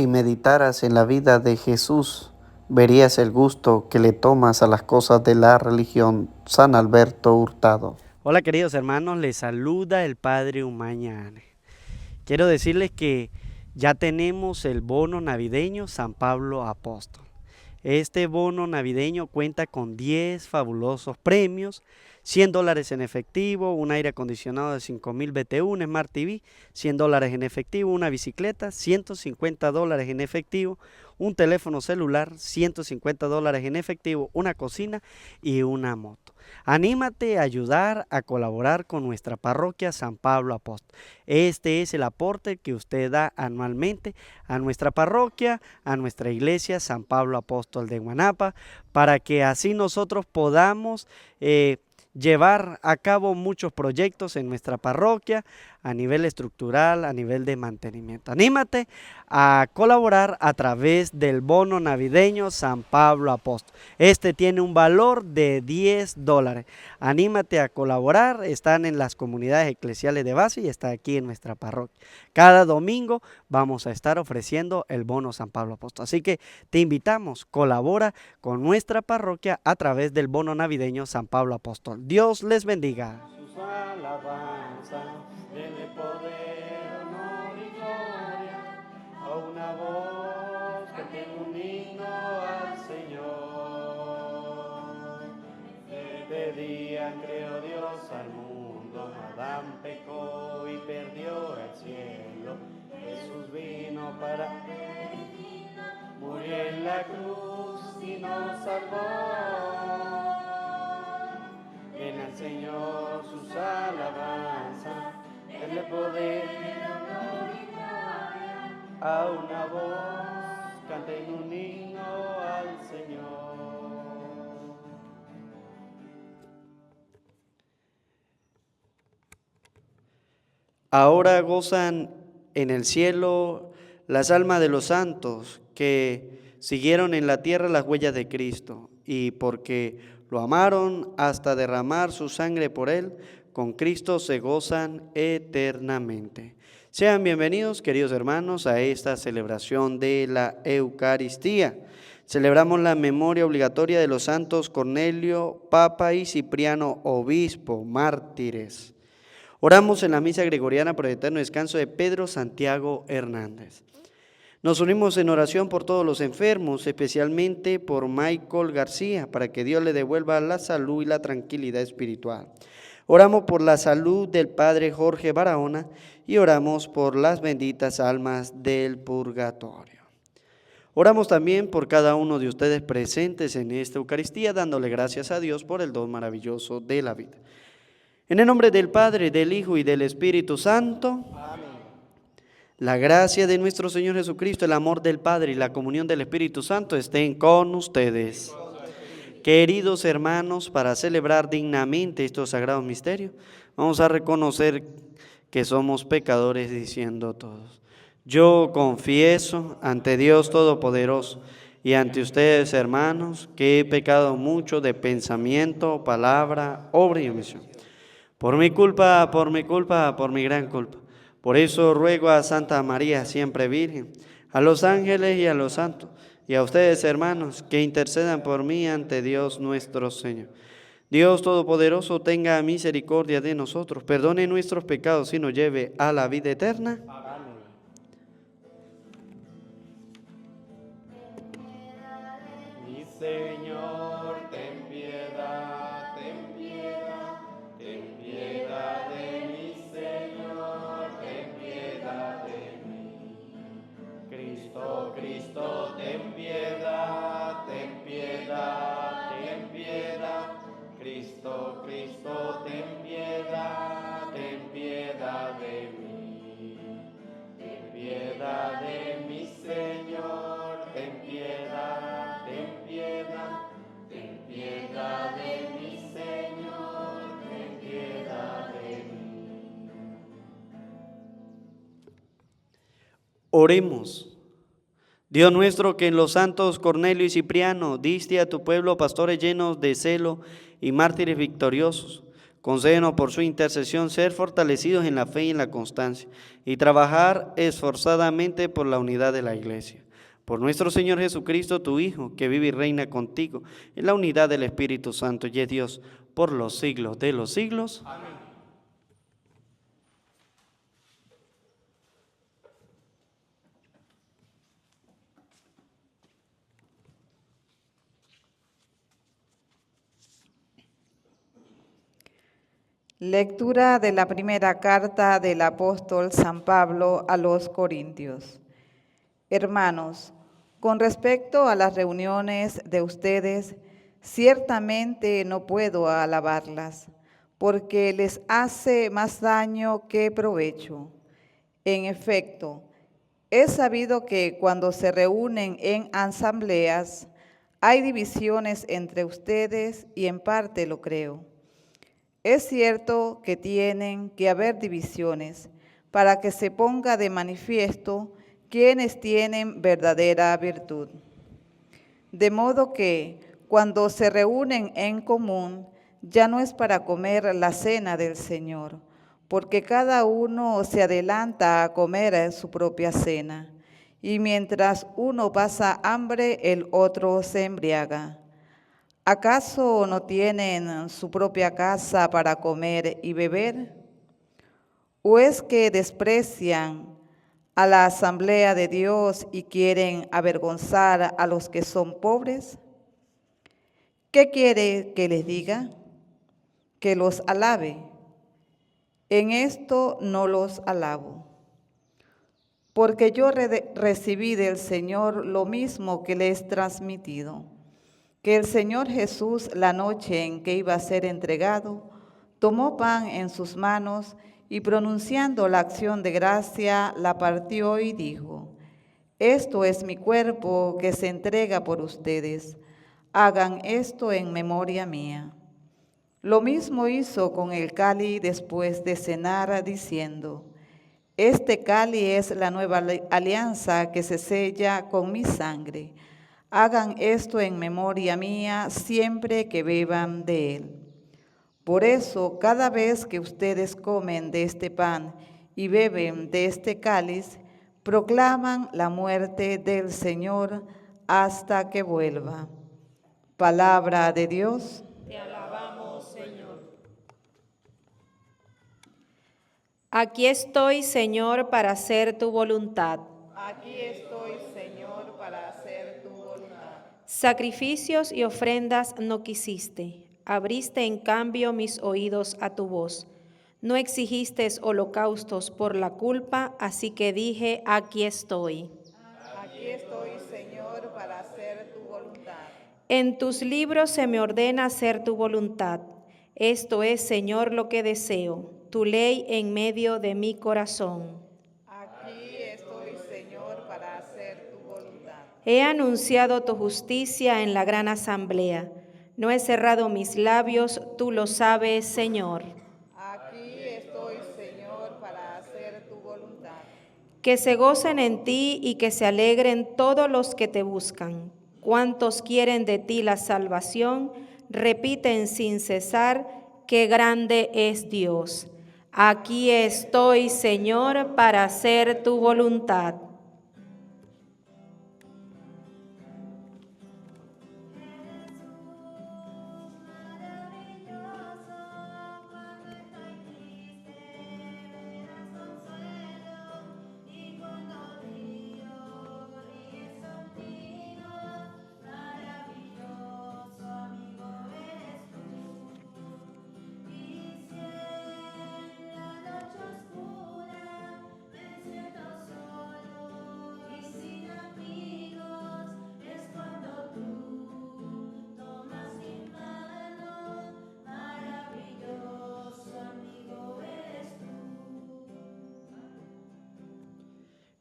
Si meditaras en la vida de Jesús, verías el gusto que le tomas a las cosas de la religión. San Alberto Hurtado. Hola queridos hermanos, les saluda el Padre Umaña. Quiero decirles que ya tenemos el bono navideño San Pablo Apóstol. Este bono navideño cuenta con 10 fabulosos premios, $100 en efectivo, un aire acondicionado de 5000 BTU, un Smart TV, $100 en efectivo, una bicicleta, $150 en efectivo, un teléfono celular, $150 en efectivo, una cocina y una moto. Anímate a ayudar, a colaborar con nuestra parroquia San Pablo Apóstol. Este es el aporte que usted da anualmente a nuestra parroquia, a nuestra iglesia San Pablo Apóstol de Guanapa, para que así nosotros podamos llevar a cabo muchos proyectos en nuestra parroquia a nivel estructural, a nivel de mantenimiento. Anímate a colaborar a través del bono navideño San Pablo Apóstol. Este tiene un valor de $10. Anímate a colaborar, están en las comunidades eclesiales de base y está aquí en nuestra parroquia. Cada domingo vamos a estar ofreciendo el bono San Pablo Apóstol. Así que te invitamos, colabora con nuestra parroquia a través del bono navideño San Pablo Apóstol. Dios les bendiga. Sus alabanzas, dele poder, honor y gloria a una voz que tiene un himno al Señor. Este día creó Dios al mundo, Adán pecó y perdió el cielo. Jesús vino para murió en la cruz y nos salvó. Ven al Señor sus alabanzas, denle poder, honor y gloria a una voz, canten un himno al Señor. Ahora gozan en el cielo las almas de los santos que siguieron en la tierra las huellas de Cristo y porque lo amaron hasta derramar su sangre por él, con Cristo se gozan eternamente. Sean bienvenidos, queridos hermanos, a esta celebración de la Eucaristía. Celebramos la memoria obligatoria de los santos Cornelio, Papa, y Cipriano, obispo, mártires. Oramos en la misa gregoriana por el eterno descanso de Pedro Santiago Hernández. Nos unimos en oración por todos los enfermos, especialmente por Michael García, para que Dios le devuelva la salud y la tranquilidad espiritual. Oramos por la salud del Padre Jorge Barahona y oramos por las benditas almas del purgatorio. Oramos también por cada uno de ustedes presentes en esta Eucaristía, dándole gracias a Dios por el don maravilloso de la vida. En el nombre del Padre, del Hijo y del Espíritu Santo. Amén. La gracia de nuestro Señor Jesucristo, el amor del Padre y la comunión del Espíritu Santo estén con ustedes. Queridos hermanos, para celebrar dignamente estos sagrados misterios, vamos a reconocer que somos pecadores diciendo todos: yo confieso ante Dios Todopoderoso y ante ustedes, hermanos, que he pecado mucho de pensamiento, palabra, obra y omisión. Por mi culpa, por mi gran culpa. Por eso ruego a Santa María, siempre Virgen, a los ángeles y a los santos, y a ustedes, hermanos, que intercedan por mí ante Dios nuestro Señor. Dios Todopoderoso tenga misericordia de nosotros, perdone nuestros pecados y nos lleve a la vida eterna. Amén. Mi Señor, ten piedad, ten piedad, ten piedad de mí, Señor, ten piedad de mí. Cristo, Cristo, ten piedad, ten piedad, ten piedad. Cristo, Cristo, ten piedad de mí. Ten piedad de mí, Señor, ten piedad, ten piedad. Ten piedad de mí, Señor, ten piedad de mí. Oremos. Dios nuestro, que en los santos Cornelio y Cipriano diste a tu pueblo pastores llenos de celo y mártires victoriosos, Concédenos por su intercesión ser fortalecidos en la fe y en la constancia y trabajar esforzadamente por la unidad de la Iglesia. Por nuestro Señor Jesucristo, tu Hijo, que vive y reina contigo en la unidad del Espíritu Santo y es Dios por los siglos de los siglos. Amén. Lectura de la primera carta del apóstol San Pablo a los Corintios. Hermanos, con respecto a las reuniones de ustedes, ciertamente no puedo alabarlas, porque les hace más daño que provecho. En efecto, he sabido que cuando se reúnen en asambleas, hay divisiones entre ustedes y en parte lo creo. Es cierto que tienen que haber divisiones para que se ponga de manifiesto quienes tienen verdadera virtud. De modo que cuando se reúnen en común, ya no es para comer la cena del Señor, porque cada uno se adelanta a comer su propia cena, y mientras uno pasa hambre, el otro se embriaga. ¿Acaso no tienen su propia casa para comer y beber? ¿O es que desprecian a la asamblea de Dios y quieren avergonzar a los que son pobres? ¿Qué quiere que les diga? Que los alabe. En esto no los alabo, porque yo recibí del Señor lo mismo que les he transmitido, que el Señor Jesús, la noche en que iba a ser entregado, tomó pan en sus manos y pronunciando la acción de gracia, la partió y dijo: Esto es mi cuerpo que se entrega por ustedes. Hagan esto en memoria mía. Lo mismo hizo con el cáliz después de cenar, diciendo: Este cáliz es la nueva alianza que se sella con mi sangre. Hagan esto en memoria mía siempre que beban de él. Por eso, cada vez que ustedes comen de este pan y beben de este cáliz, proclaman la muerte del Señor hasta que vuelva. Palabra de Dios. Te alabamos, Señor. Aquí estoy, Señor, para hacer tu voluntad. Aquí estoy, Señor, para hacer tu voluntad. Sacrificios y ofrendas no quisiste, abriste en cambio mis oídos a tu voz. No exigiste holocaustos por la culpa, así que dije, aquí estoy. Aquí estoy, Señor, para hacer tu voluntad. En tus libros se me ordena hacer tu voluntad. Esto es, Señor, lo que deseo, tu ley en medio de mi corazón. Aquí estoy, Señor, para hacer tu voluntad. He anunciado tu justicia en la gran asamblea. No he cerrado mis labios, tú lo sabes, Señor. Aquí estoy, Señor, para hacer tu voluntad. Que se gocen en ti y que se alegren todos los que te buscan. Cuantos quieren de ti la salvación, repiten sin cesar, qué grande es Dios. Aquí estoy, Señor, para hacer tu voluntad.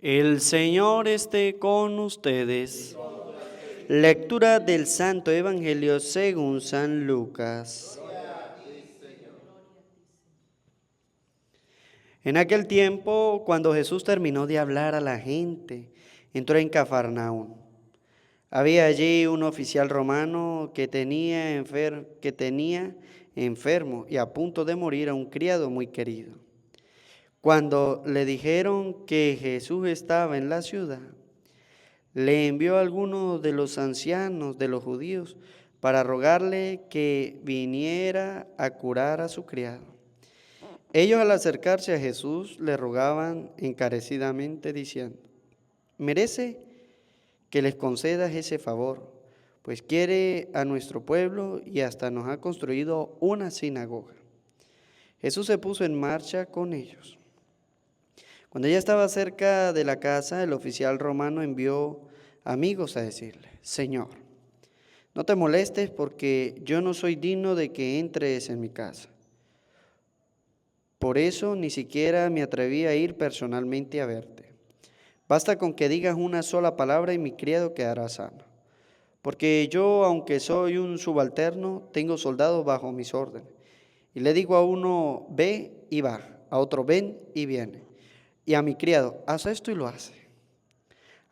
El Señor esté con ustedes. Lectura del Santo Evangelio según San Lucas. En aquel tiempo, cuando Jesús terminó de hablar a la gente, entró en Cafarnaún. Había allí un oficial romano que tenía enfermo y a punto de morir a un criado muy querido. Cuando le dijeron que Jesús estaba en la ciudad, le envió a algunos de los ancianos de los judíos para rogarle que viniera a curar a su criado. Ellos, al acercarse a Jesús, le rogaban encarecidamente diciendo: merece que les concedas ese favor, pues quiere a nuestro pueblo y hasta nos ha construido una sinagoga. Jesús se puso en marcha con ellos. Cuando ya estaba cerca de la casa, el oficial romano envió amigos a decirle: Señor, no te molestes porque yo no soy digno de que entres en mi casa. Por eso ni siquiera me atreví a ir personalmente a verte. Basta con que digas una sola palabra y mi criado quedará sano. Porque yo, aunque soy un subalterno, tengo soldados bajo mis órdenes. Y le digo a uno, ve y va, a otro, ven y viene. Y a mi criado, haz esto y lo hace.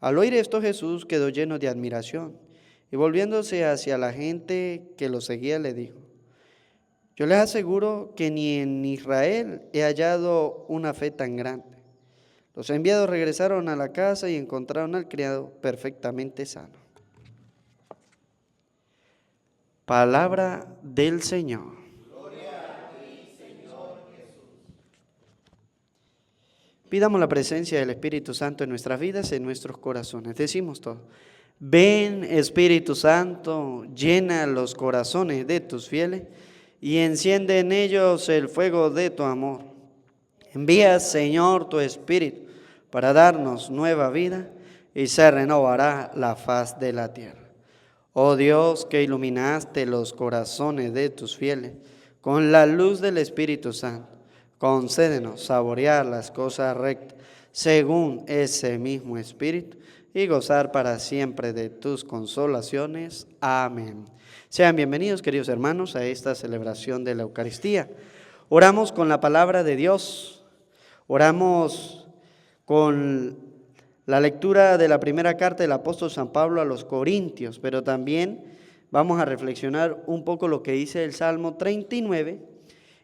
Al oír esto, Jesús quedó lleno de admiración y volviéndose hacia la gente que lo seguía, le dijo: yo les aseguro que ni en Israel he hallado una fe tan grande. Los enviados regresaron a la casa y encontraron al criado perfectamente sano. Palabra del Señor. Pidamos la presencia del Espíritu Santo en nuestras vidas, en nuestros corazones. Decimos todo: ven, Espíritu Santo, llena los corazones de tus fieles y enciende en ellos el fuego de tu amor. Envía, Señor, tu Espíritu para darnos nueva vida y se renovará la faz de la tierra. Oh Dios, que iluminaste los corazones de tus fieles con la luz del Espíritu Santo, concédenos saborear las cosas rectas según ese mismo Espíritu y gozar para siempre de tus consolaciones. Amén. Sean bienvenidos, queridos hermanos, a esta celebración de la Eucaristía. Oramos con la palabra de Dios, oramos con la lectura de la primera carta del apóstol San Pablo a los Corintios, pero también vamos a reflexionar un poco lo que dice el Salmo 39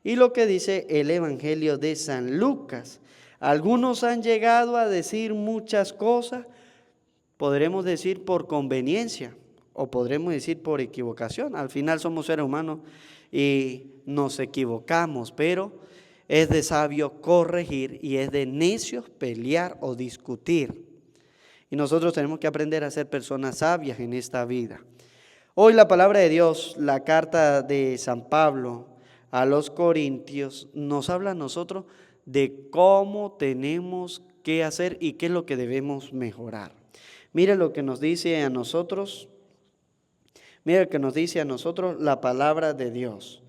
y lo que dice el Evangelio de San Lucas. Algunos han llegado a decir muchas cosas, podremos decir por conveniencia o podremos decir por equivocación. Al final somos seres humanos y nos equivocamos, pero es de sabio corregir y es de necios pelear o discutir. Y nosotros tenemos que aprender a ser personas sabias en esta vida. Hoy la palabra de Dios, la carta de San Pablo a los Corintios, nos habla a nosotros de cómo tenemos que hacer y qué es lo que debemos mejorar. Mire lo que nos dice a nosotros, la palabra de Dios.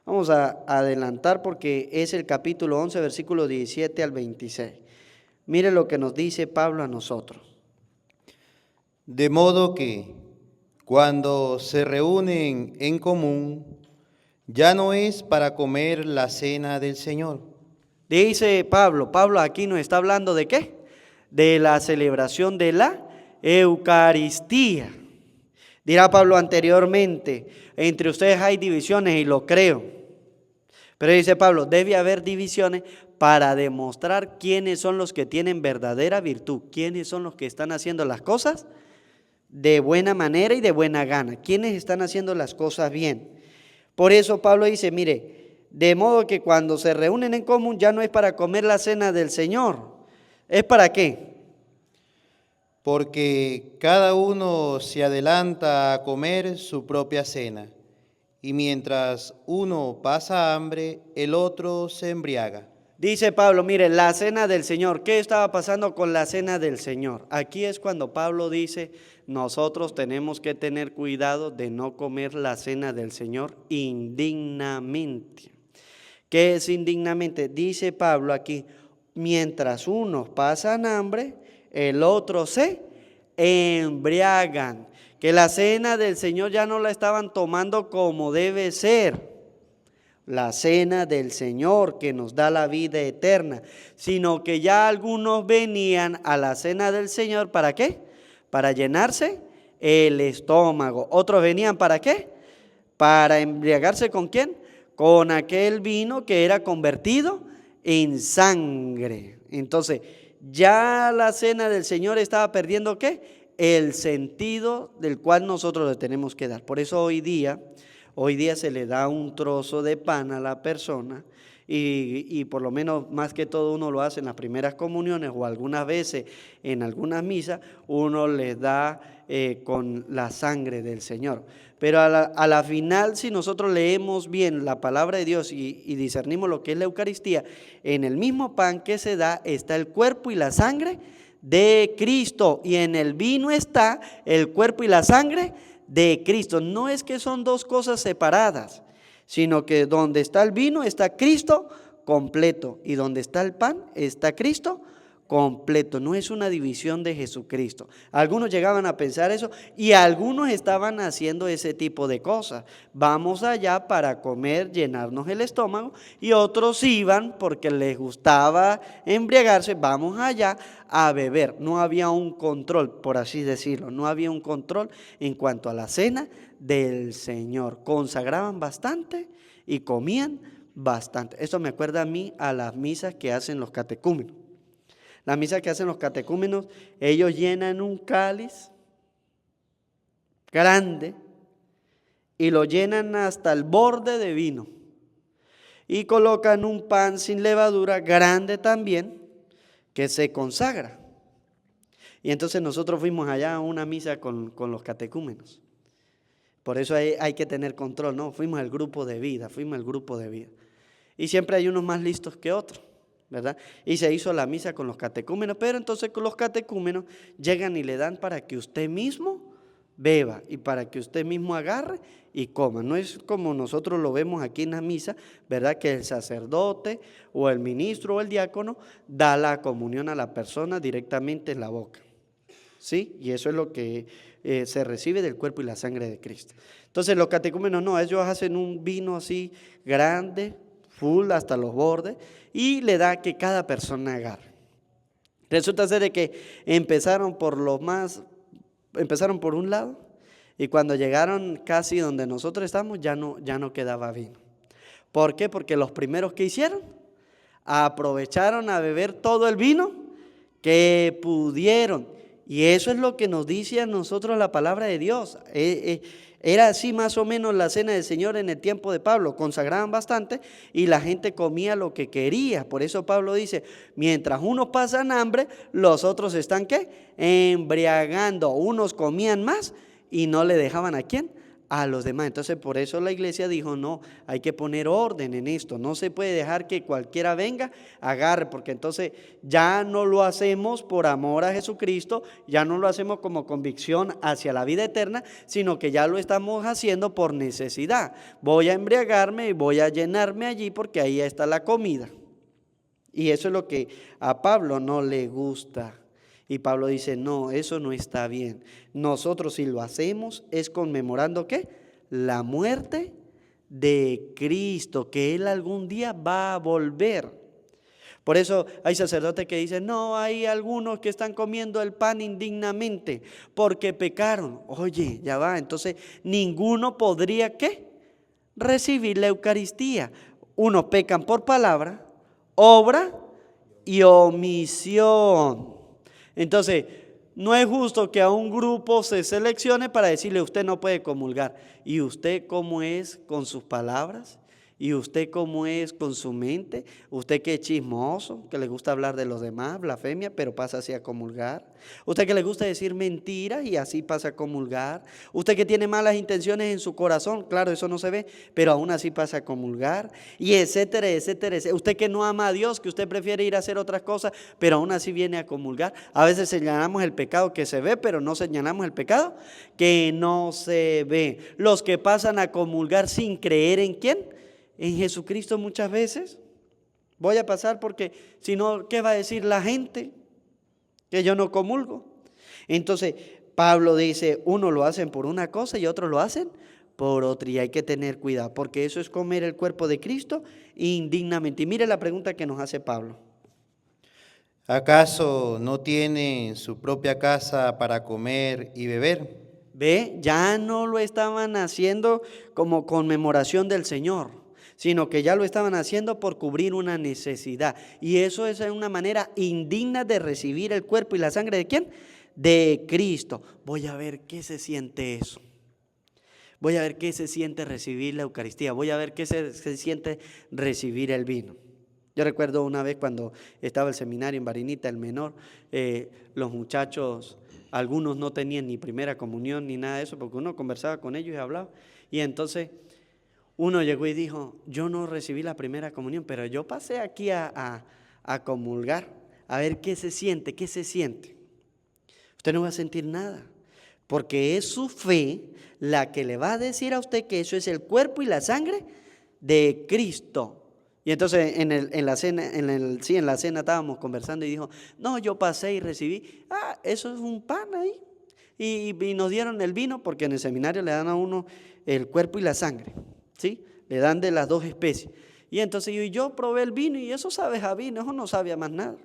Vamos a adelantar porque es el capítulo 11, versículo 17 al 26. Mire lo que nos dice Pablo a nosotros. De modo que, cuando se reúnen en común, ya no es para comer la cena del Señor. Dice Pablo aquí nos está hablando ¿de qué? De la celebración de la Eucaristía. Dirá Pablo anteriormente, entre ustedes hay divisiones y lo creo. Pero dice Pablo, debe haber divisiones para demostrar quiénes son los que tienen verdadera virtud, quiénes son los que están haciendo las cosas de buena manera y de buena gana, quiénes están haciendo las cosas bien. Por eso Pablo dice, mire, de modo que cuando se reúnen en común ya no es para comer la cena del Señor. ¿Es para qué? Porque cada uno se adelanta a comer su propia cena, y mientras uno pasa hambre, el otro se embriaga. Dice Pablo, mire, la cena del Señor. ¿Qué estaba pasando con la cena del Señor? Aquí es cuando Pablo dice, nosotros tenemos que tener cuidado de no comer la cena del Señor indignamente. ¿Qué es indignamente? Dice Pablo aquí, mientras unos pasan hambre, el otro se embriagan. Que la cena del Señor ya no la estaban tomando como debe ser. La cena del Señor que nos da la vida eterna, sino que ya algunos venían a la cena del Señor, ¿para qué? Para llenarse el estómago. Otros venían ¿para qué? Para embriagarse ¿con quién? Con aquel vino que era convertido en sangre. Entonces, ya la cena del Señor estaba perdiendo ¿qué? El sentido del cual nosotros le tenemos que dar. Por eso hoy día se le da un trozo de pan a la persona y por lo menos más que todo uno lo hace en las primeras comuniones o algunas veces en algunas misas, uno les da con la sangre del Señor. Pero a la final, si nosotros leemos bien la palabra de Dios y discernimos lo que es la Eucaristía, en el mismo pan que se da está el cuerpo y la sangre de Cristo, y en el vino está el cuerpo y la sangre de Cristo. No es que son dos cosas separadas, sino que donde está el vino está Cristo completo y donde está el pan está Cristo completo. No es una división de Jesucristo. Algunos llegaban a pensar eso y algunos estaban haciendo ese tipo de cosas. Vamos allá para comer, llenarnos el estómago, y otros iban porque les gustaba embriagarse, vamos allá a beber. No había un control, por así decirlo, no había un control en cuanto a la cena del Señor. Consagraban bastante y comían bastante. Esto me acuerda a mí a las misas que hacen los catecúmenos. La misa que hacen los catecúmenos, ellos llenan un cáliz grande y lo llenan hasta el borde de vino y colocan un pan sin levadura grande también que se consagra. Y entonces nosotros fuimos allá a una misa con los catecúmenos. Por eso hay que tener control, ¿no? Fuimos al grupo de vida. Y siempre hay unos más listos que otros, ¿verdad? Y se hizo la misa con los catecúmenos, pero entonces con los catecúmenos llegan y le dan para que usted mismo beba y para que usted mismo agarre y coma. No es como nosotros lo vemos aquí en la misa, ¿verdad? Que el sacerdote o el ministro o el diácono da la comunión a la persona directamente en la boca, ¿sí? Y eso es lo que se recibe del cuerpo y la sangre de Cristo. Entonces los catecúmenos no, ellos hacen un vino así grande, full hasta los bordes, y le da que cada persona agarre. Resulta ser de que empezaron por un lado, y cuando llegaron casi donde nosotros estamos ya no quedaba vino. ¿Por qué? Porque los primeros que hicieron aprovecharon a beber todo el vino que pudieron, y eso es lo que nos dice a nosotros la palabra de Dios. Era así más o menos la cena del Señor en el tiempo de Pablo. Consagraban bastante y la gente comía lo que quería. Por eso Pablo dice, mientras unos pasan hambre, los otros están ¿qué? Embriagando. Unos comían más y no le dejaban ¿a quién? A los demás. Entonces por eso la iglesia dijo, no, hay que poner orden en esto. No se puede dejar que cualquiera venga, agarre, porque entonces ya no lo hacemos por amor a Jesucristo, ya no lo hacemos como convicción hacia la vida eterna, sino que ya lo estamos haciendo por necesidad. Voy a embriagarme y voy a llenarme allí porque ahí está la comida. Y eso es lo que a Pablo no le gusta. Y Pablo dice, no, eso no está bien. Nosotros si lo hacemos es conmemorando ¿qué? La muerte de Cristo, que Él algún día va a volver. Por eso hay sacerdotes que dicen, no, hay algunos que están comiendo el pan indignamente porque pecaron. Oye, ya va, entonces ninguno podría ¿qué? Recibir la Eucaristía. Unos pecan por palabra, obra y omisión. Entonces, no es justo que a un grupo se seleccione para decirle usted no puede comulgar. ¿Y usted cómo es con sus palabras? ¿Y usted cómo es con su mente? ¿Usted que es chismoso, que le gusta hablar de los demás, blasfemia, pero pasa así a comulgar? ¿Usted que le gusta decir mentiras y así pasa a comulgar? ¿Usted que tiene malas intenciones en su corazón? Claro, eso no se ve, pero aún así pasa a comulgar. Y etcétera, etcétera, etcétera. ¿Usted que no ama a Dios, que usted prefiere ir a hacer otras cosas, pero aún así viene a comulgar? A veces señalamos el pecado que se ve, pero no señalamos el pecado que no se ve. Los que pasan a comulgar sin creer ¿en quién? En Jesucristo muchas veces. Voy a pasar porque si no, ¿qué va a decir la gente? Que yo no comulgo. Entonces, Pablo dice, uno lo hacen por una cosa y otros lo hacen por otra. Y hay que tener cuidado, porque eso es comer el cuerpo de Cristo indignamente. Y mire la pregunta que nos hace Pablo. ¿Acaso no tienen su propia casa para comer y beber? Ve, ya no lo estaban haciendo como conmemoración del Señor, sino que ya lo estaban haciendo por cubrir una necesidad. Y eso es una manera indigna de recibir el cuerpo y la sangre ¿de quién? De Cristo. Voy a ver qué se siente eso. Voy a ver qué se siente recibir la Eucaristía. Voy a ver qué se siente recibir el vino. Yo recuerdo una vez cuando estaba el seminario en Barinita, el menor, los muchachos, algunos no tenían ni primera comunión ni nada de eso, porque uno conversaba con ellos y hablaba. Y entonces uno llegó y dijo, yo no recibí la primera comunión, pero yo pasé aquí a comulgar, a ver qué se siente, qué se siente. Usted no va a sentir nada, porque es su fe la que le va a decir a usted que eso es el cuerpo y la sangre de Cristo. Y entonces en la cena estábamos conversando y dijo, no, yo pasé y recibí, eso es un pan ahí. Y nos dieron el vino porque en el seminario le dan a uno el cuerpo y la sangre, ¿sí? Le dan de las dos especies. Y entonces yo probé el vino y eso sabe a vino, eso no sabe a más nada.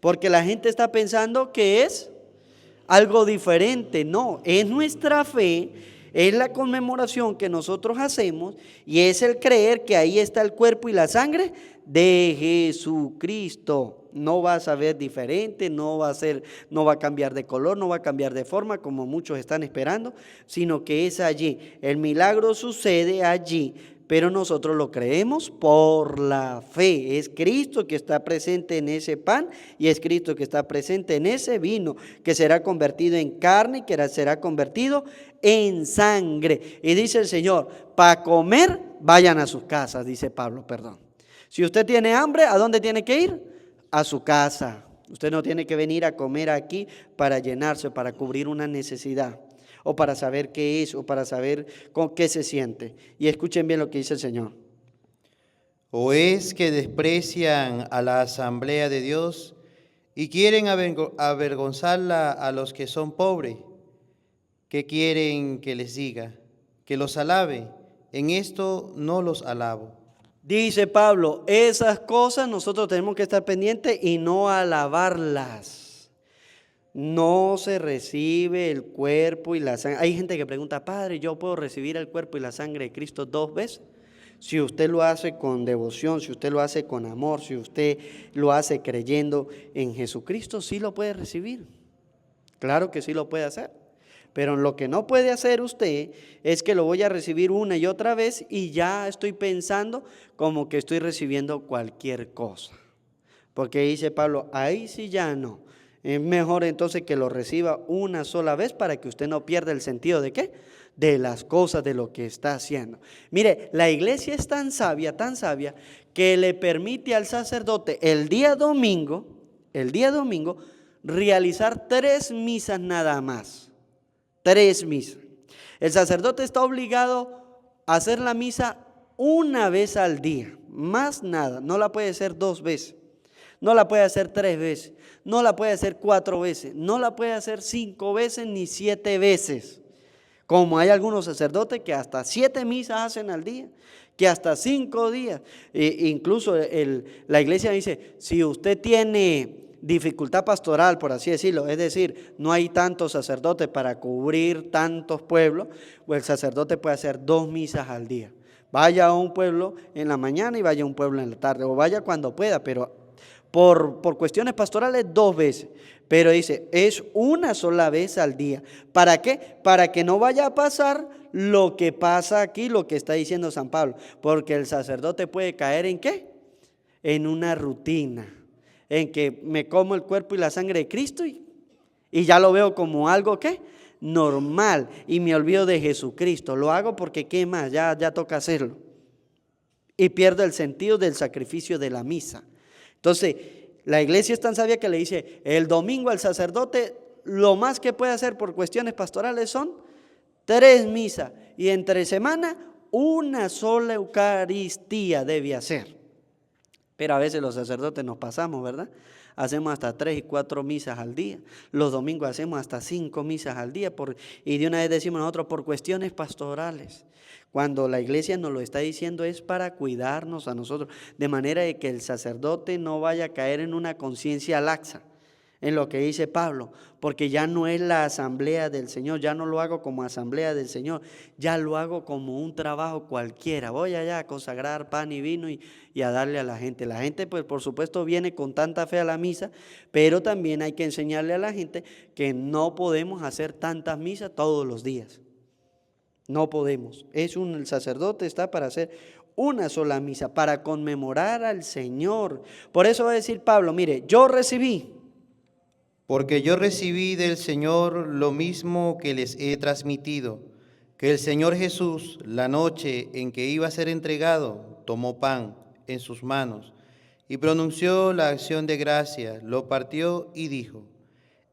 Porque la gente está pensando que es algo diferente. No, es nuestra fe, es la conmemoración que nosotros hacemos y es el creer que ahí está el cuerpo y la sangre de Jesucristo. No va a saber diferente, no va a cambiar de color, no va a cambiar de forma como muchos están esperando, sino que es allí. El milagro sucede allí, pero nosotros lo creemos por la fe. Es Cristo que está presente en ese pan y es Cristo que está presente en ese vino, que será convertido en carne y que será convertido en sangre. Y dice el Señor, para comer, vayan a sus casas, dice Pablo, perdón. Si usted tiene hambre, ¿a dónde tiene que ir? A su casa. Usted no tiene que venir a comer aquí para llenarse, para cubrir una necesidad, o para saber qué es, o para saber con qué se siente. Y escuchen bien lo que dice el Señor. ¿O es que desprecian a la asamblea de Dios y quieren avergonzarla a los que son pobres? ¿Qué quieren que les diga? ¿Que los alabe? En esto no los alabo. Dice Pablo, esas cosas nosotros tenemos que estar pendientes y no alabarlas. No se recibe el cuerpo y la sangre. Hay gente que pregunta, Padre, ¿yo puedo recibir el cuerpo y la sangre de Cristo 2 veces? Si usted lo hace con devoción, si usted lo hace con amor, si usted lo hace creyendo en Jesucristo, sí lo puede recibir. Claro que sí lo puede hacer. Pero lo que no puede hacer usted es que lo voy a recibir una y otra vez y ya estoy pensando como que estoy recibiendo cualquier cosa. Porque dice Pablo, ahí sí ya no. Es mejor entonces que lo reciba una sola vez para que usted no pierda el sentido de ¿qué? De las cosas, de lo que está haciendo. Mire, la iglesia es tan sabia, que le permite al sacerdote el día domingo, realizar 3 misas nada más. 3 misas. El sacerdote está obligado a hacer la misa una vez al día, más nada. No la puede hacer 2 veces, no la puede hacer 3 veces, no la puede hacer 4 veces, no la puede hacer 5 veces ni 7 veces. Como hay algunos sacerdotes que hasta 7 misas hacen al día, que hasta 5 días. Incluso la iglesia dice, si usted tiene dificultad pastoral, por así decirlo, es decir, no hay tantos sacerdotes para cubrir tantos pueblos, pues el sacerdote puede hacer 2 misas al día. Vaya a un pueblo en la mañana y vaya a un pueblo en la tarde, o vaya cuando pueda, pero por cuestiones pastorales 2 veces. Pero dice, es una sola vez al día. ¿Para qué? Para que no vaya a pasar lo que pasa aquí, lo que está diciendo San Pablo, porque el sacerdote puede caer ¿en qué? En una rutina, en que me como el cuerpo y la sangre de Cristo y ya lo veo como algo ¿qué? Normal, y me olvido de Jesucristo. Lo hago porque ¿qué más? Ya toca hacerlo. Y pierdo el sentido del sacrificio de la misa. Entonces, la iglesia es tan sabia que le dice, el domingo al sacerdote lo más que puede hacer por cuestiones pastorales son 3 misas, y entre semana una sola Eucaristía debe hacer. Pero a veces los sacerdotes nos pasamos, ¿verdad? Hacemos hasta 3 y 4 misas al día. Los domingos hacemos hasta 5 misas al día. Y de una vez decimos nosotros, por cuestiones pastorales. Cuando la iglesia nos lo está diciendo es para cuidarnos a nosotros. De manera de que el sacerdote no vaya a caer en una conciencia laxa. en lo que dice Pablo, porque ya no es la asamblea del Señor, ya no lo hago como asamblea del Señor, ya lo hago como un trabajo cualquiera. Voy allá a consagrar pan y vino y a darle a la gente. La gente, pues por supuesto, viene con tanta fe a la misa, pero también hay que enseñarle a la gente que no podemos hacer tantas misas todos los días. No podemos. El sacerdote está para hacer una sola misa, para conmemorar al Señor. Por eso va a decir Pablo, mire, yo recibí. Porque yo recibí del Señor lo mismo que les he transmitido, que el Señor Jesús, la noche en que iba a ser entregado, tomó pan en sus manos y pronunció la acción de gracia, lo partió y dijo: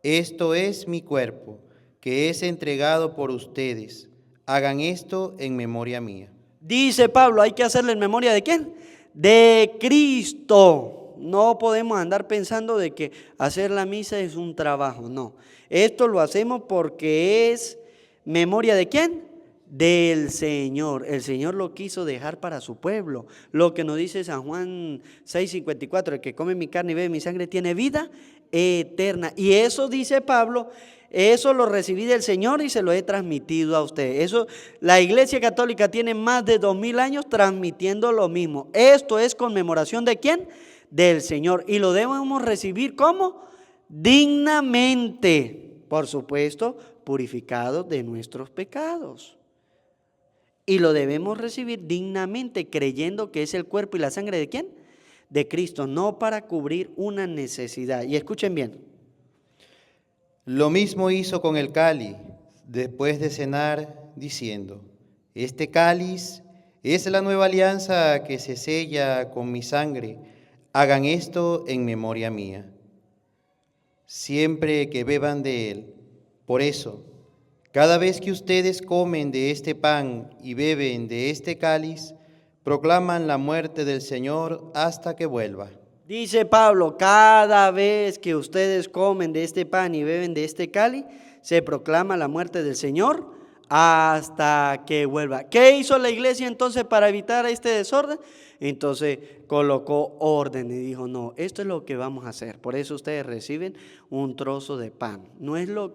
esto es mi cuerpo, que es entregado por ustedes. Hagan esto en memoria mía. Dice Pablo, hay que hacerle en memoria ¿de quién? De Cristo. No podemos andar pensando de que hacer la misa es un trabajo, no. Esto lo hacemos porque es memoria ¿de quién? Del Señor. El Señor lo quiso dejar para su pueblo. Lo que nos dice San Juan 6:54, el que come mi carne y bebe mi sangre tiene vida eterna. Y eso dice Pablo, eso lo recibí del Señor y se lo he transmitido a usted. Eso, la Iglesia Católica tiene más de 2000 años transmitiendo lo mismo. Esto es conmemoración ¿de quién? Del Señor. Y lo debemos recibir ¿cómo? Dignamente. Por supuesto, purificados de nuestros pecados. Y lo debemos recibir dignamente, creyendo que es el cuerpo y la sangre ¿de quién? De Cristo, no para cubrir una necesidad. Y escuchen bien. Lo mismo hizo con el cáliz, después de cenar, diciendo: este cáliz es la nueva alianza que se sella con mi sangre. Hagan esto en memoria mía. Siempre que beban de él. Por eso, cada vez que ustedes comen de este pan y beben de este cáliz, proclaman la muerte del Señor hasta que vuelva. Dice Pablo, cada vez que ustedes comen de este pan y beben de este cáliz, se proclama la muerte del Señor hasta que vuelva. ¿Qué hizo la iglesia entonces para evitar este desorden? Entonces colocó orden y dijo, no, esto es lo que vamos a hacer. Por eso ustedes reciben un trozo de pan.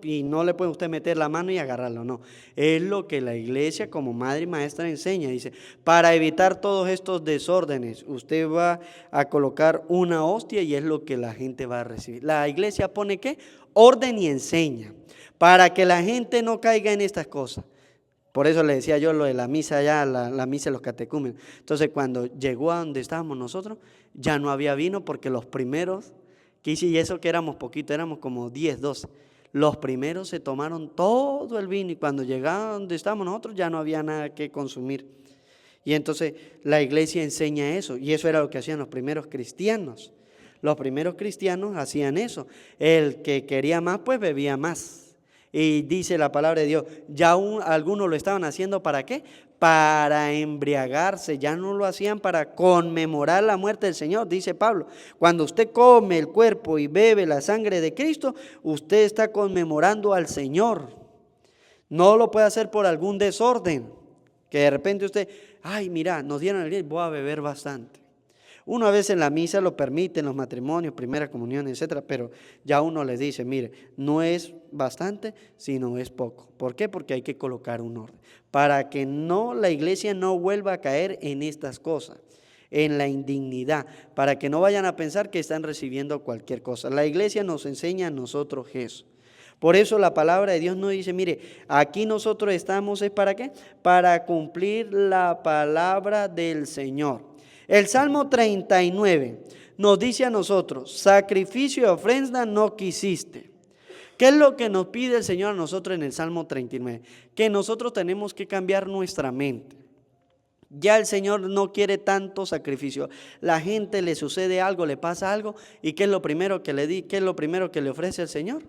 Y no le puede usted meter la mano y agarrarlo, no. Es lo que la iglesia como madre y maestra enseña. Dice, para evitar todos estos desórdenes, usted va a colocar una hostia y es lo que la gente va a recibir. La iglesia pone ¿qué? Orden y enseña, para que la gente no caiga en estas cosas. Por eso le decía yo lo de la misa allá, la misa de los catecúmenos. Entonces cuando llegó a donde estábamos nosotros, ya no había vino porque los primeros, y eso que éramos poquitos, éramos como 10, 12. Los primeros se tomaron todo el vino y cuando llegaban donde estábamos nosotros ya no había nada que consumir. Y entonces la iglesia enseña eso y eso era lo que hacían los primeros cristianos. Los primeros cristianos hacían eso. El que quería más pues bebía más. Y dice la palabra de Dios, ya algunos lo estaban haciendo ¿para qué? Para embriagarse, ya no lo hacían para conmemorar la muerte del Señor, dice Pablo. Cuando usted come el cuerpo y bebe la sangre de Cristo, usted está conmemorando al Señor. No lo puede hacer por algún desorden, que de repente usted, ay mira, nos dieron el día, voy a beber bastante. Uno a veces en la misa lo permite, en los matrimonios, primera comunión, etcétera, pero ya uno les dice, mire, no es bastante, sino es poco. ¿Por qué? Porque hay que colocar un orden, para que la iglesia no vuelva a caer en estas cosas, en la indignidad, para que no vayan a pensar que están recibiendo cualquier cosa. La iglesia nos enseña a nosotros eso. Por eso la palabra de Dios nos dice, mire, aquí nosotros estamos, ¿es para qué? Para cumplir la palabra del Señor. El Salmo 39 nos dice a nosotros, sacrificio y ofrenda no quisiste. ¿Qué es lo que nos pide el Señor a nosotros en el Salmo 39? Que nosotros tenemos que cambiar nuestra mente. Ya el Señor no quiere tanto sacrificio. La gente le sucede algo, le pasa algo, ¿y qué es lo primero que qué es lo primero que le ofrece el Señor?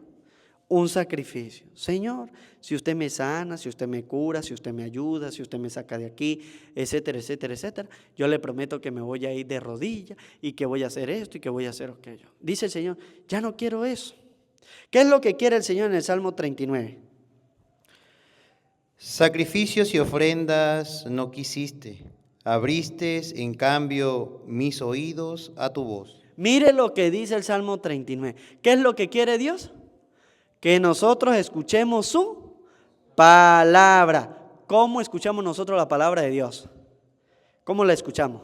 Un sacrificio. Señor, si usted me sana, si usted me cura, si usted me ayuda, si usted me saca de aquí, etcétera, etcétera, etcétera, yo le prometo que me voy a ir de rodillas y que voy a hacer esto y que voy a hacer aquello. Dice el Señor, ya no quiero eso. ¿Qué es lo que quiere el Señor en el Salmo 39? Sacrificios y ofrendas no quisiste, abriste en cambio mis oídos a tu voz. Mire lo que dice el Salmo 39. ¿Qué es lo que quiere Dios? Que nosotros escuchemos su palabra. ¿Cómo escuchamos nosotros la palabra de Dios? ¿Cómo la escuchamos?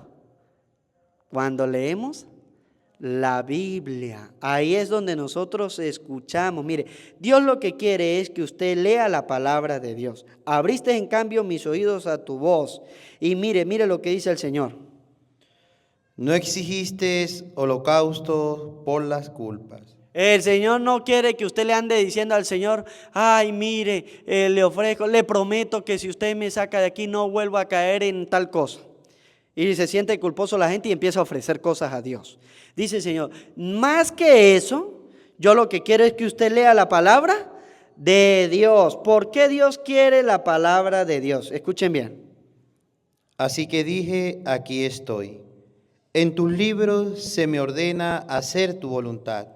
Cuando leemos la Biblia. Ahí es donde nosotros escuchamos. Mire, Dios lo que quiere es que usted lea la palabra de Dios. Abriste en cambio mis oídos a tu voz. Y mire lo que dice el Señor. No exigiste holocausto por las culpas. El Señor no quiere que usted le ande diciendo al Señor, ay, mire, le ofrezco, le prometo que si usted me saca de aquí no vuelvo a caer en tal cosa. Y se siente culposo la gente y empieza a ofrecer cosas a Dios. Dice el Señor, más que eso, yo lo que quiero es que usted lea la palabra de Dios. ¿Por qué Dios quiere la palabra de Dios? Escuchen bien. Así que dije, aquí estoy. En tus libros se me ordena hacer tu voluntad.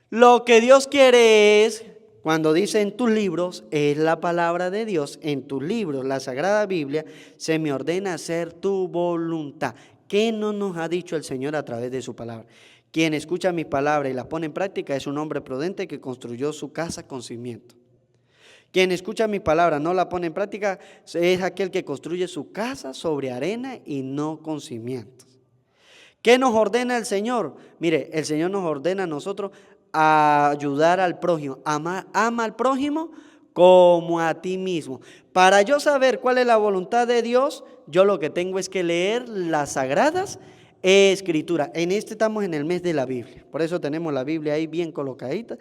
Lo que Dios quiere es, cuando dice en tus libros, es la palabra de Dios. En tus libros, la Sagrada Biblia, se me ordena hacer tu voluntad. ¿Qué no nos ha dicho el Señor a través de su palabra? Quien escucha mis palabras y las pone en práctica es un hombre prudente que construyó su casa con cimiento. Quien escucha mis palabras no la pone en práctica es aquel que construye su casa sobre arena y no con cimientos. ¿Qué nos ordena el Señor? Mire, el Señor nos ordena a nosotros a ayudar al prójimo. Ama al prójimo como a ti mismo. Para yo saber cuál es la voluntad de Dios, yo lo que tengo es que leer las sagradas Escrituras. Estamos en el mes de la Biblia, por eso tenemos la Biblia ahí bien colocadita,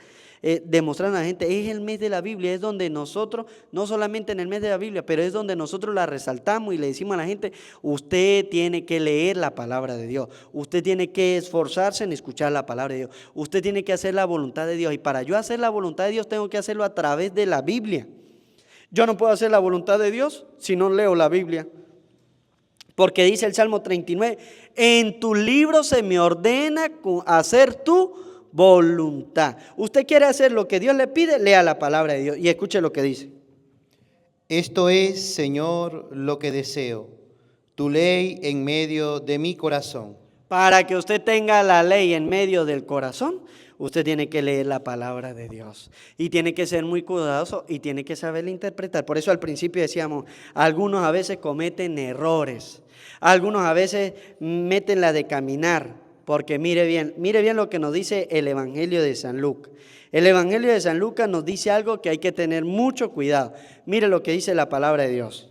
demostrando a la gente, es el mes de la Biblia, es donde nosotros, no solamente en el mes de la Biblia, pero es donde nosotros la resaltamos y le decimos a la gente, usted tiene que leer la palabra de Dios, usted tiene que esforzarse en escuchar la palabra de Dios, usted tiene que hacer la voluntad de Dios, y para yo hacer la voluntad de Dios tengo que hacerlo a través de la Biblia. Yo no puedo hacer la voluntad de Dios si no leo la Biblia. Porque dice el Salmo 39, en tu libro se me ordena hacer tu voluntad. Usted quiere hacer lo que Dios le pide, lea la palabra de Dios y escuche lo que dice. Esto es, Señor, lo que deseo, tu ley en medio de mi corazón. Para que usted tenga la ley en medio del corazón, usted tiene que leer la palabra de Dios y tiene que ser muy cuidadoso y tiene que saberla interpretar. Por eso al principio decíamos, algunos a veces cometen errores, algunos a veces meten la de caminar, porque mire bien lo que nos dice el Evangelio de San Lucas. El Evangelio de San Lucas nos dice algo que hay que tener mucho cuidado. Mire lo que dice la palabra de Dios.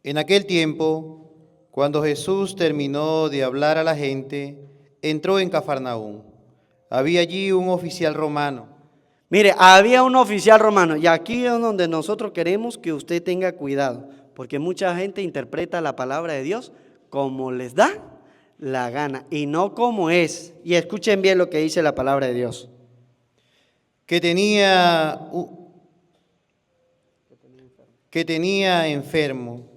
En aquel tiempo, cuando Jesús terminó de hablar a la gente, entró en Cafarnaúm. Había allí un oficial romano. Mire, había un oficial romano y aquí es donde nosotros queremos que usted tenga cuidado, porque mucha gente interpreta la palabra de Dios como les da la gana y no como es. Y escuchen bien lo que dice la palabra de Dios. Que tenía enfermo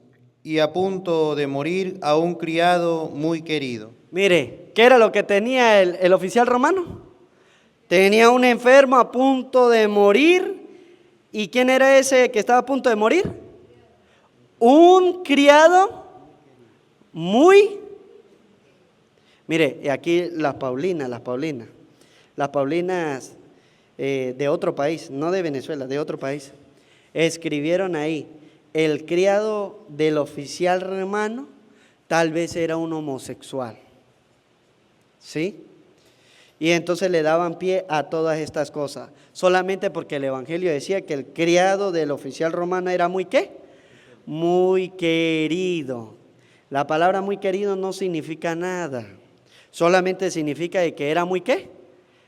y a punto de morir a un criado muy querido. Mire, ¿qué era lo que tenía el oficial romano? Tenía un enfermo a punto de morir. ¿Y quién era ese que estaba a punto de morir? Un criado muy... Mire, aquí las Paulinas de otro país, no de Venezuela, de otro país, escribieron ahí, el criado del oficial romano tal vez era un homosexual, ¿sí? Y entonces le daban pie a todas estas cosas, solamente porque el Evangelio decía que el criado del oficial romano era muy ¿qué? Muy querido. La palabra muy querido no significa nada, solamente significa de que era muy ¿qué?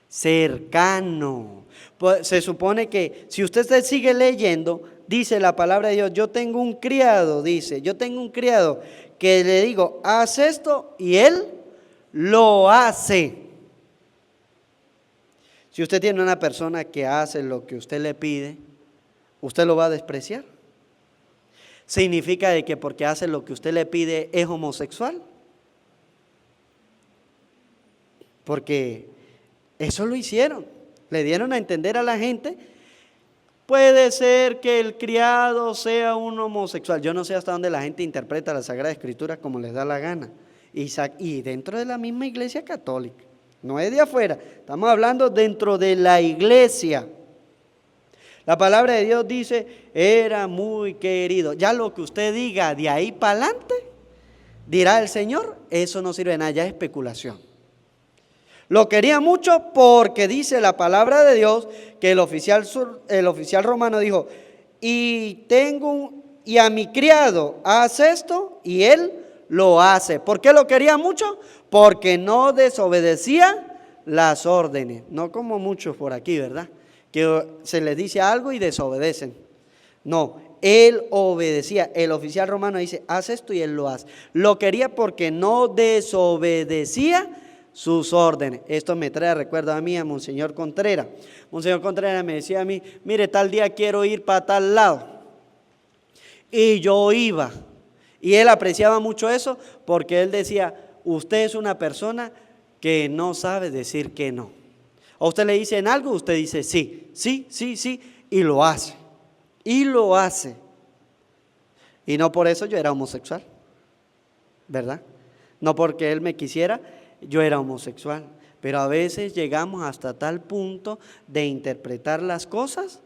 Cercano. Pues se supone que si usted sigue leyendo, dice la palabra de Dios, yo tengo un criado que le digo, haz esto y él lo hace. Si usted tiene una persona que hace lo que usted le pide, ¿usted lo va a despreciar? ¿Significa de que porque hace lo que usted le pide es homosexual? Porque eso lo hicieron, le dieron a entender a la gente, puede ser que el criado sea un homosexual. Yo no sé hasta dónde la gente interpreta la Sagrada Escritura como les da la gana. Y dentro de la misma Iglesia Católica, no es de afuera, estamos hablando dentro de la iglesia. La palabra de Dios dice, era muy querido. Ya lo que usted diga de ahí para adelante, dirá el Señor, eso no sirve de nada, ya es especulación. Lo quería mucho porque dice la palabra de Dios que el oficial romano dijo, y a mi criado hace esto y él lo hace. ¿Por qué lo quería mucho? Porque no desobedecía las órdenes. No como muchos por aquí, ¿verdad? Que se les dice algo y desobedecen. No, él obedecía. El oficial romano dice, haz esto y él lo hace. Lo quería porque no desobedecía sus órdenes. Esto me trae recuerdo a mí, a Monseñor Contreras. Monseñor Contreras me decía a mí, mire, tal día quiero ir para tal lado. Y yo iba. Y él apreciaba mucho eso porque él decía, usted es una persona que no sabe decir que no. A usted le dicen algo, usted dice sí, sí, sí, sí, y lo hace. Y lo hace. Y no por eso yo era homosexual, ¿verdad? No porque él me quisiera, yo era homosexual. Pero a veces llegamos hasta tal punto de interpretar las cosas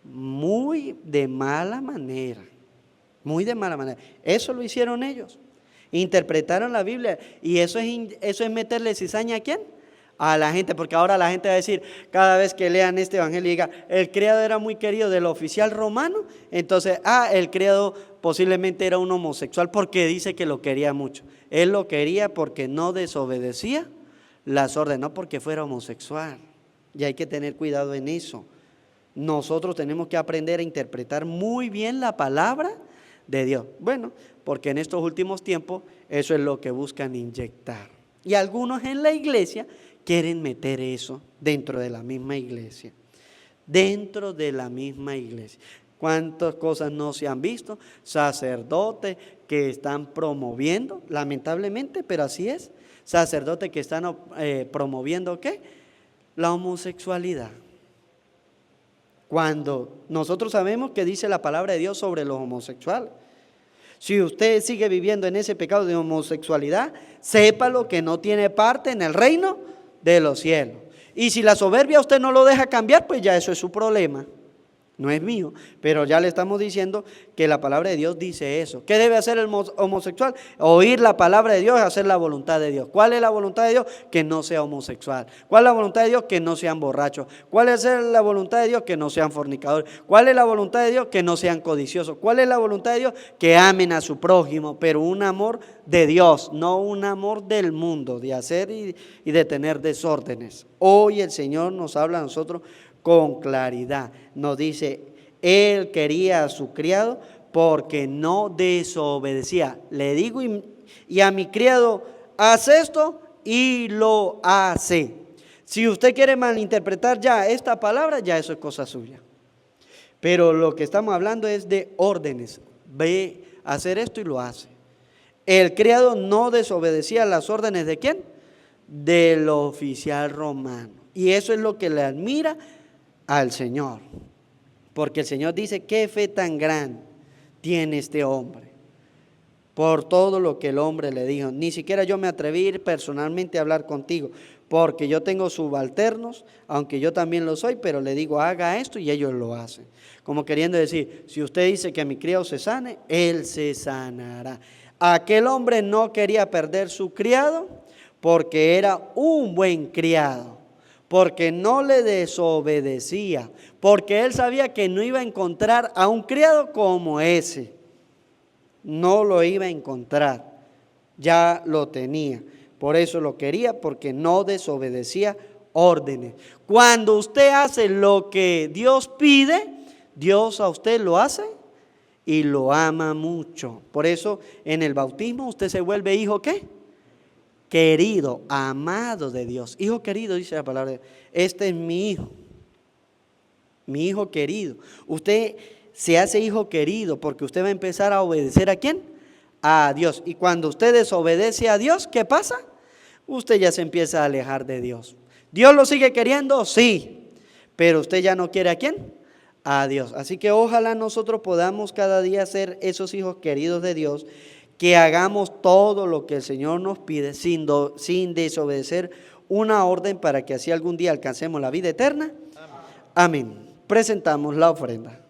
muy de mala manera. Muy de mala manera. Eso lo hicieron ellos. Interpretaron la Biblia. Y eso es meterle cizaña ¿a quién? A la gente, porque ahora la gente va a decir, cada vez que lean este evangelio, diga, el criado era muy querido del oficial romano, entonces, el criado posiblemente era un homosexual porque dice que lo quería mucho. Él lo quería porque no desobedecía las órdenes, no porque fuera homosexual. Y hay que tener cuidado en eso. Nosotros tenemos que aprender a interpretar muy bien la palabra de Dios. Bueno, porque en estos últimos tiempos eso es lo que buscan inyectar. Y algunos en la iglesia quieren meter eso dentro de la misma iglesia. Dentro de la misma iglesia. ¿Cuántas cosas no se han visto? Sacerdotes que están promoviendo, lamentablemente, pero así es. Sacerdotes que están promoviendo ¿qué? La homosexualidad. Cuando nosotros sabemos que dice la palabra de Dios sobre los homosexuales. Si usted sigue viviendo en ese pecado de homosexualidad, sépalo que no tiene parte en el reino de los cielos. Y si la soberbia usted no lo deja cambiar, pues ya eso es su problema. No es mío, pero ya le estamos diciendo que la palabra de Dios dice eso. ¿Qué debe hacer el homosexual? Oír la palabra de Dios y hacer la voluntad de Dios. ¿Cuál es la voluntad de Dios? Que no sea homosexual. ¿Cuál es la voluntad de Dios? Que no sean borrachos. ¿Cuál es la voluntad de Dios? Que no sean fornicadores. ¿Cuál es la voluntad de Dios? Que no sean codiciosos. ¿Cuál es la voluntad de Dios? Que amen a su prójimo, pero un amor de Dios, no un amor del mundo, de hacer y de tener desórdenes. Hoy el Señor nos habla a nosotros con claridad. Nos dice, él quería a su criado porque no desobedecía. Le digo, y a mi criado hace esto y lo hace. Si usted quiere malinterpretar ya esta palabra, ya eso es cosa suya. Pero lo que estamos hablando es de órdenes. Ve a hacer esto y lo hace. El criado no desobedecía las órdenes ¿de quién? Del oficial romano. Y eso es lo que le admira al Señor, porque el Señor dice, qué fe tan grande tiene este hombre, por todo lo que el hombre le dijo. Ni siquiera yo me atreví a ir personalmente a hablar contigo, porque yo tengo subalternos, aunque yo también lo soy, pero le digo, haga esto y ellos lo hacen. Como queriendo decir, si usted dice que mi criado se sane, él se sanará. Aquel hombre no quería perder su criado, porque era un buen criado. Porque no le desobedecía, porque él sabía que no iba a encontrar a un criado como ese. No lo iba a encontrar, ya lo tenía. Por eso lo quería, porque no desobedecía órdenes. Cuando usted hace lo que Dios pide, Dios a usted lo hace y lo ama mucho. Por eso en el bautismo usted se vuelve hijo ¿qué? Querido, amado de Dios. Hijo querido, dice la palabra de Dios. Este es mi hijo querido. Usted se hace hijo querido porque usted va a empezar a obedecer ¿a quién? A Dios. Y cuando usted desobedece a Dios, ¿qué pasa? Usted ya se empieza a alejar de Dios. ¿Dios lo sigue queriendo? Sí. Pero usted ya no quiere ¿a quién? A Dios. Así que ojalá nosotros podamos cada día ser esos hijos queridos de Dios, que hagamos todo lo que el Señor nos pide sin desobedecer una orden para que así algún día alcancemos la vida eterna. Amén. Presentamos la ofrenda.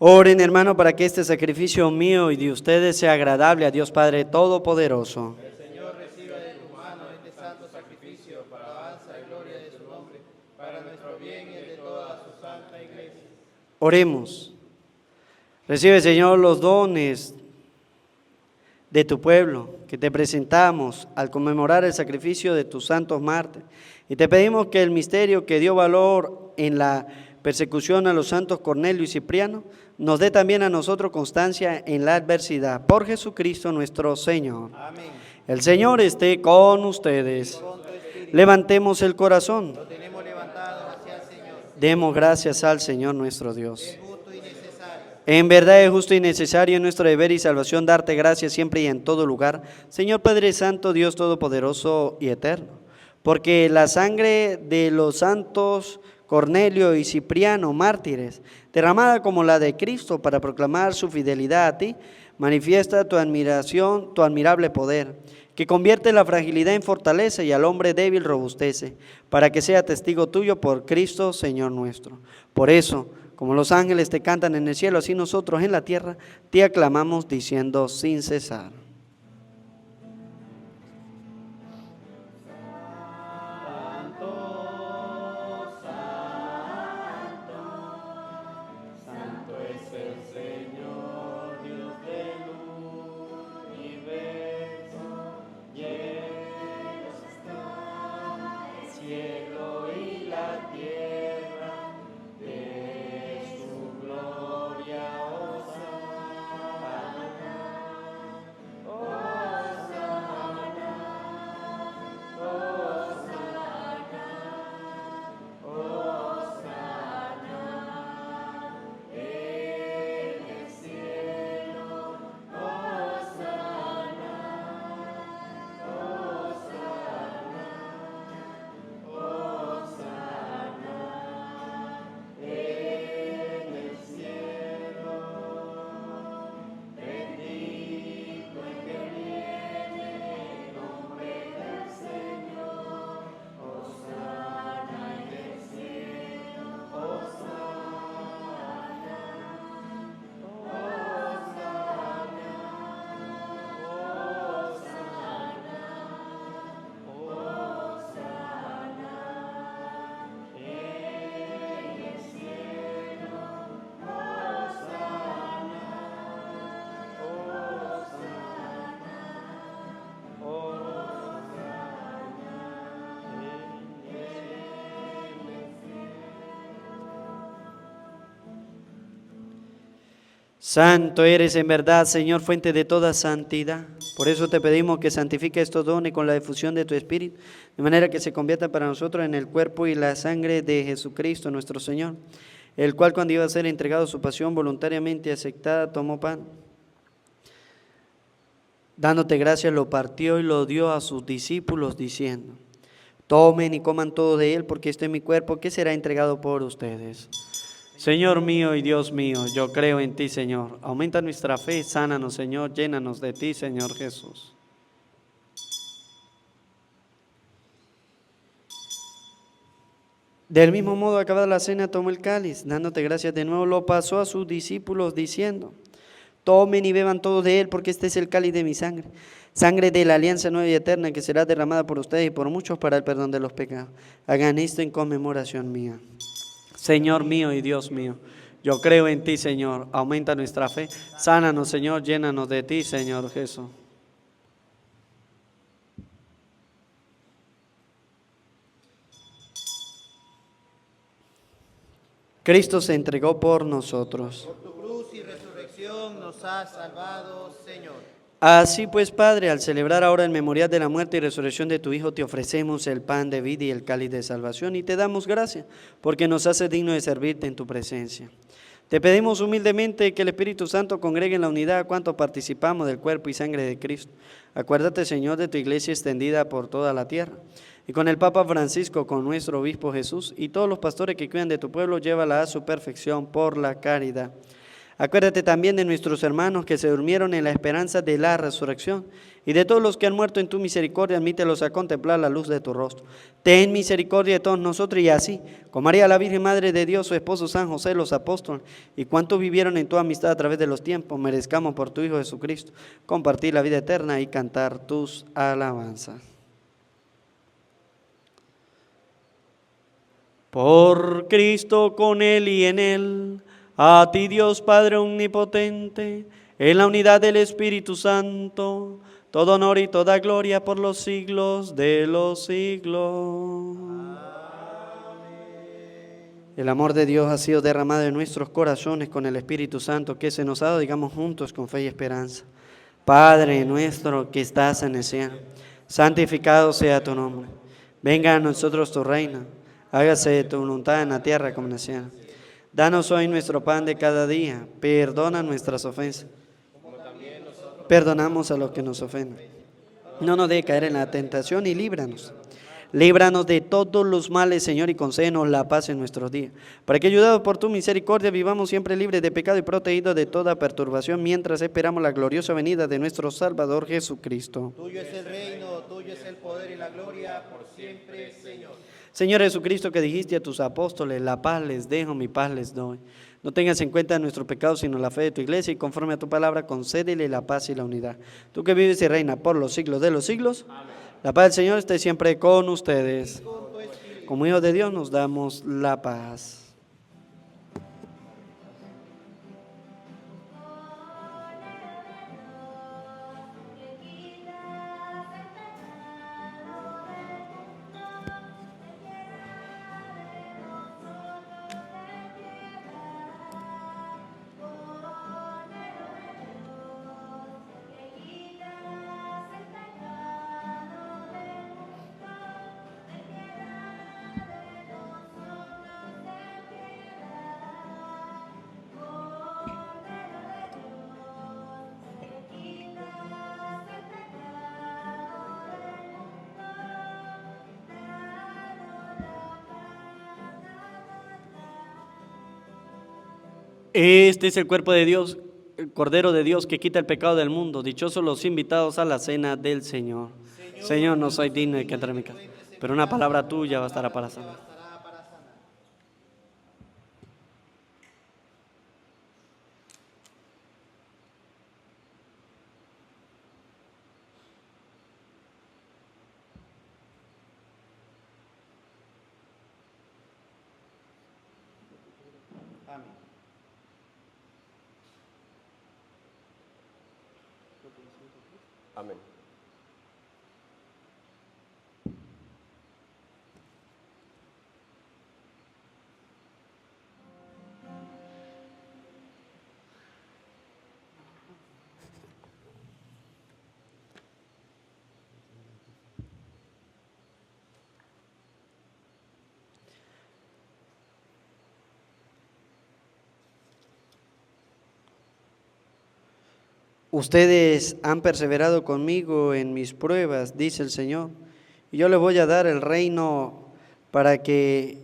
Oren, hermano, para que este sacrificio mío y de ustedes sea agradable a Dios Padre Todopoderoso. El Señor reciba de tu mano este santo sacrificio para alabanza y gloria de su nombre, para nuestro bien y el de toda su santa iglesia. Oremos. Recibe, Señor, los dones de tu pueblo que te presentamos al conmemorar el sacrificio de tus santos mártires. Y te pedimos que el misterio que dio valor en la persecución a los santos Cornelio y Cipriano nos dé también a nosotros constancia en la adversidad. Por Jesucristo nuestro Señor. Amén. El Señor esté con ustedes. Levantemos el corazón. Lo tenemos levantado hacia el Señor. Demos gracias al Señor nuestro Dios. Es justo y necesario. En verdad es justo y necesario en nuestro deber y salvación darte gracias siempre y en todo lugar, Señor Padre Santo, Dios Todopoderoso y Eterno. Porque la sangre de los santos Cornelio y Cipriano, mártires, derramada como la de Cristo para proclamar su fidelidad a ti, manifiesta tu admiración, tu admirable poder, que convierte la fragilidad en fortaleza y al hombre débil robustece, para que sea testigo tuyo por Cristo, Señor nuestro. Por eso, como los ángeles te cantan en el cielo, así nosotros en la tierra te aclamamos diciendo sin cesar. Santo eres en verdad, Señor, fuente de toda santidad. Por eso te pedimos que santifique estos dones con la difusión de tu Espíritu, de manera que se conviertan para nosotros en el cuerpo y la sangre de Jesucristo nuestro Señor, el cual cuando iba a ser entregado a su pasión voluntariamente aceptada, tomó pan. Dándote gracias, lo partió y lo dio a sus discípulos, diciendo: tomen y coman todo de él, porque este es mi cuerpo que será entregado por ustedes. Señor mío y Dios mío, yo creo en ti, Señor. Aumenta nuestra fe, sánanos, Señor, llénanos de ti, Señor Jesús. Del mismo modo, acabada la cena, tomó el cáliz, dándote gracias de nuevo, lo pasó a sus discípulos, diciendo: tomen y beban todos de él, porque este es el cáliz de mi sangre, sangre de la alianza nueva y eterna, que será derramada por ustedes y por muchos para el perdón de los pecados. Hagan esto en conmemoración mía. Señor mío y Dios mío, yo creo en ti, Señor. Aumenta nuestra fe. Sánanos, Señor, llénanos de ti, Señor Jesús. Cristo se entregó por nosotros. Por tu cruz y resurrección nos has salvado, Señor. Así pues, Padre, al celebrar ahora en memorial de la muerte y resurrección de tu Hijo, te ofrecemos el pan de vida y el cáliz de salvación, y te damos gracias, porque nos hace digno de servirte en tu presencia. Te pedimos humildemente que el Espíritu Santo congregue en la unidad a cuanto participamos del cuerpo y sangre de Cristo. Acuérdate, Señor, de tu iglesia extendida por toda la tierra, y con el Papa Francisco, con nuestro obispo Jesús, y todos los pastores que cuidan de tu pueblo, llévala a su perfección por la caridad. Acuérdate también de nuestros hermanos que se durmieron en la esperanza de la resurrección, y de todos los que han muerto en tu misericordia, admítelos a contemplar la luz de tu rostro. Ten misericordia de todos nosotros, y así, con María la Virgen Madre de Dios, su esposo San José, los apóstoles, y cuantos vivieron en tu amistad a través de los tiempos, merezcamos por tu Hijo Jesucristo compartir la vida eterna y cantar tus alabanzas. Por Cristo, con Él y en Él, a ti Dios Padre Omnipotente, en la unidad del Espíritu Santo, todo honor y toda gloria por los siglos de los siglos. El amor de Dios ha sido derramado en nuestros corazones con el Espíritu Santo que se nos ha dado, digamos juntos con fe y esperanza. Padre nuestro que estás en el cielo, santificado sea tu nombre. Venga a nosotros tu reino, hágase tu voluntad en la tierra como en el cielo. Danos hoy nuestro pan de cada día, perdona nuestras ofensas, perdonamos a los que nos ofenden. No nos dejes caer en la tentación y líbranos. Líbranos de todos los males, Señor, y concédenos la paz en nuestros días, para que, ayudados por tu misericordia, vivamos siempre libres de pecado y protegidos de toda perturbación, mientras esperamos la gloriosa venida de nuestro Salvador Jesucristo. Tuyo es el reino, tuyo es el poder y la gloria por siempre, Señor. Señor Jesucristo, que dijiste a tus apóstoles: la paz les dejo, mi paz les doy. No tengas en cuenta nuestros pecados, sino la fe de tu iglesia, y conforme a tu palabra, concédele la paz y la unidad. Tú que vives y reinas por los siglos de los siglos. Amén. La paz del Señor esté siempre con ustedes. Como hijos de Dios nos damos la paz. Este es el cuerpo de Dios, el Cordero de Dios que quita el pecado del mundo. Dichosos los invitados a la cena del Señor. Señor, no soy digno de que entre en mi casa, pero una palabra tuya bastará para sanar. Amén. Ustedes han perseverado conmigo en mis pruebas, dice el Señor, y yo les voy a dar el reino para que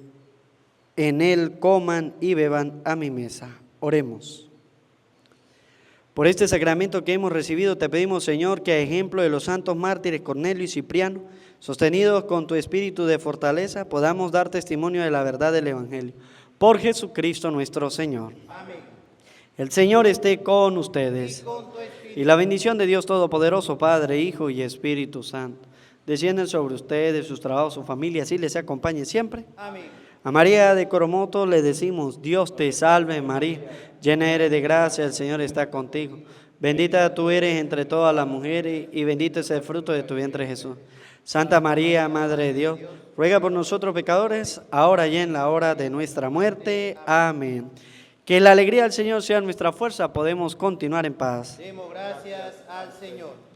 en él coman y beban a mi mesa. Oremos. Por este sacramento que hemos recibido, te pedimos, Señor, que a ejemplo de los santos mártires Cornelio y Cipriano, sostenidos con tu espíritu de fortaleza, podamos dar testimonio de la verdad del Evangelio. Por Jesucristo nuestro Señor. Amén. El Señor esté con ustedes. Y la bendición de Dios Todopoderoso, Padre, Hijo y Espíritu Santo, descienden sobre ustedes, sus trabajos, su familia, así les acompañe siempre. Amén. A María de Coromoto le decimos: Dios te salve María, llena eres de gracia, el Señor está contigo. Bendita tú eres entre todas las mujeres y bendito es el fruto de tu vientre Jesús. Santa María, Madre de Dios, ruega por nosotros pecadores, ahora y en la hora de nuestra muerte. Amén. Que la alegría del Señor sea nuestra fuerza, podemos continuar en paz. Demos gracias al Señor.